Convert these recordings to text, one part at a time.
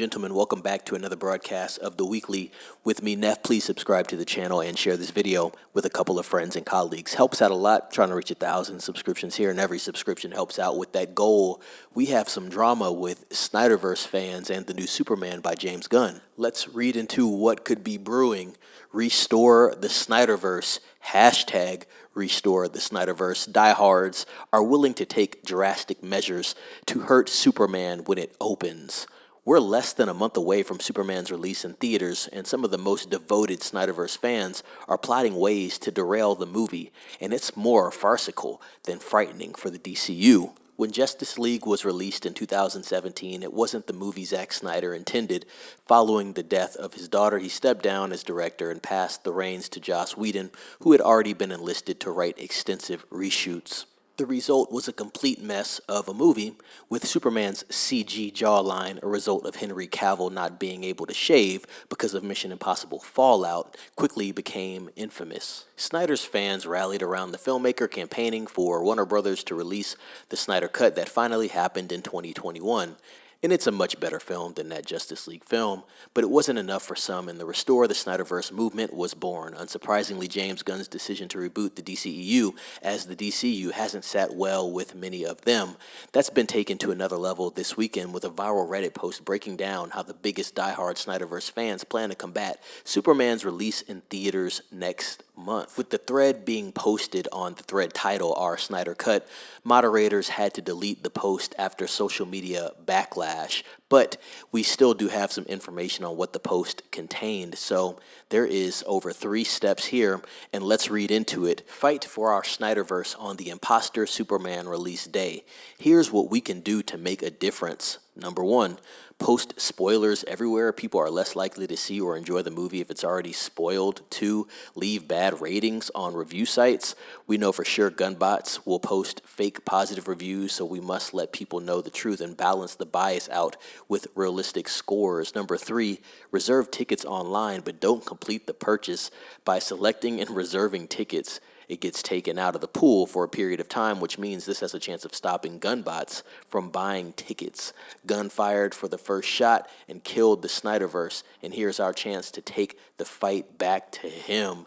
gentlemen, welcome back to another broadcast of The Weekly with me, Neff. Please subscribe to the channel and share this video with a couple of friends and colleagues. Helps out a lot, trying to reach 1,000 subscriptions here, and every subscription helps out with that goal. We have some drama with Snyderverse fans and the new Superman by James Gunn. Let's read into what could be brewing. Restore the Snyderverse. Hashtag Restore the Snyderverse. Diehards are willing to take drastic measures to hurt Superman when it opens. We're less than a month away from Superman's release in theaters, and some of the most devoted Snyderverse fans are plotting ways to derail the movie, and it's more farcical than frightening for the DCU. When Justice League was released in 2017, it wasn't the movie Zack Snyder intended. Following the death of his daughter, he stepped down as director and passed the reins to Joss Whedon, who had already been enlisted to write extensive reshoots. The result was a complete mess of a movie, with Superman's CG jawline a result of Henry Cavill not being able to shave because of Mission Impossible Fallout, quickly became infamous. Snyder's fans rallied around the filmmaker, campaigning for Warner Brothers to release the Snyder Cut that finally happened in 2021. And it's a much better film than that Justice League film, but it wasn't enough for some, and the Restore the Snyderverse movement was born. Unsurprisingly, James Gunn's decision to reboot the DCEU, as the DCU hasn't sat well with many of them. That's been taken to another level this weekend with a viral Reddit post breaking down how the biggest diehard Snyderverse fans plan to combat Superman's release in theaters next month. With the thread being posted on the thread title, Our Snyder Cut, moderators had to delete the post after social media backlash, but we still do have some information on what the post contained. So there is over 3 steps here, and let's read into it. Fight for our Snyderverse on the Imposter Superman release day. Here's what we can do to make a difference. Number 1, post spoilers everywhere. People are less likely to see or enjoy the movie if it's already spoiled. 2, leave bad ratings on review sites. We know for sure gun bots will post fake positive reviews, so we must let people know the truth and balance the bias out with realistic scores. Number 3, reserve tickets online, but don't complete the purchase. By selecting and reserving tickets, it gets taken out of the pool for a period of time, which means this has a chance of stopping gun bots from buying tickets. Gunn fired for the first shot and killed the Snyderverse, and here's our chance to take the fight back to him.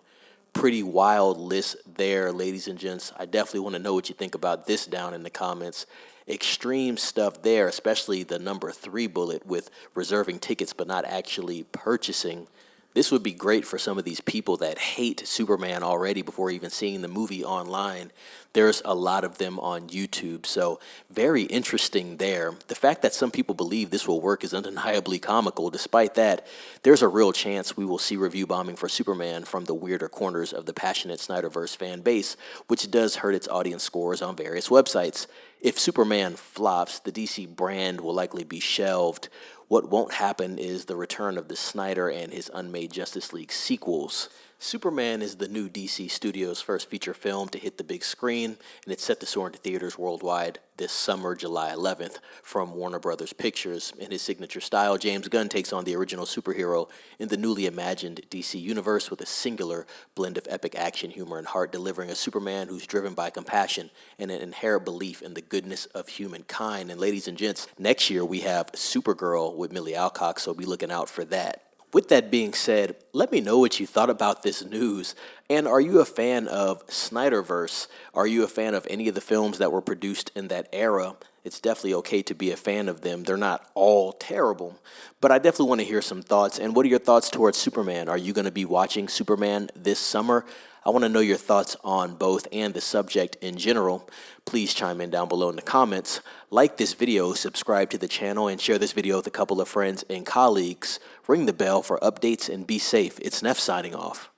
Pretty wild list there, ladies and gents. I definitely want to know what you think about this down in the comments. Extreme stuff there, especially the number 3 bullet with reserving tickets but not actually purchasing. This would be great for some of these people that hate Superman already before even seeing the movie online. There's a lot of them on YouTube, so very interesting there. The fact that some people believe this will work is undeniably comical. Despite that, there's a real chance we will see review bombing for Superman from the weirder corners of the passionate Snyderverse fan base, which does hurt its audience scores on various websites. If Superman flops, the DC brand will likely be shelved. What won't happen is the return of the Snyder and his unmade Justice League sequels. Superman is the new DC Studios' first feature film to hit the big screen, and it's set to soar into theaters worldwide this summer, July 11th, from Warner Brothers Pictures. In his signature style, James Gunn takes on the original superhero in the newly imagined DC universe with a singular blend of epic action, humor, and heart, delivering a Superman who's driven by compassion and an inherent belief in the goodness of humankind. And ladies and gents, next year we have Supergirl with Millie Alcock, so be looking out for that. With that being said, let me know what you thought about this news. And are you a fan of Snyderverse? Are you a fan of any of the films that were produced in that era? It's definitely okay to be a fan of them. They're not all terrible. But I definitely want to hear some thoughts. And what are your thoughts towards Superman? Are you going to be watching Superman this summer? I want to know your thoughts on both and the subject in general. Please chime in down below in the comments. Like this video, subscribe to the channel, and share this video with a couple of friends and colleagues. Ring the bell for updates and be safe. It's Neff signing off.